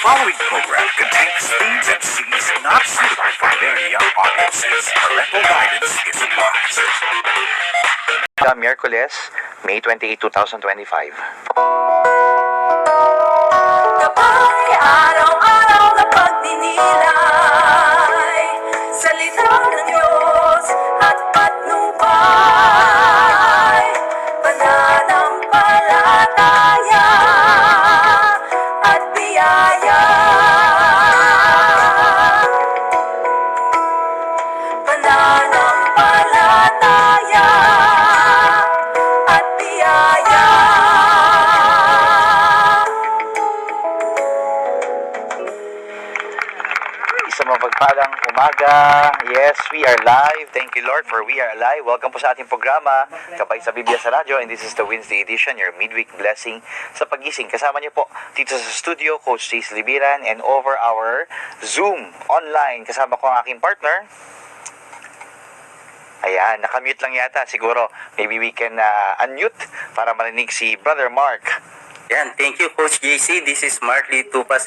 following program contains themes and scenes not suitable for very young audiences. Parental guidance is advised. Miyerkules, May 28, 2025. Kapag araw-araw na pagninilay, salita ng Diyos at patnubay, pananampalataya at biyaya. Pananampalataya at biyaya. Isang mapagpalang umaga. Yes, we are live. Thank you, Lord, for we are alive. Welcome po sa ating programa, Gabay sa Biblia sa Radyo. And this is the Wednesday edition, your midweek blessing sa pagising. Kasama niyo po dito sa studio, Coach Jace Libiran, and over our Zoom online. Kasama ko ang aking partner. Ayan, nakamute lang yata. Siguro, maybe we can unmute para marinig si Brother Mark. Yan, thank you Coach JC. This is Mark Lee Tupas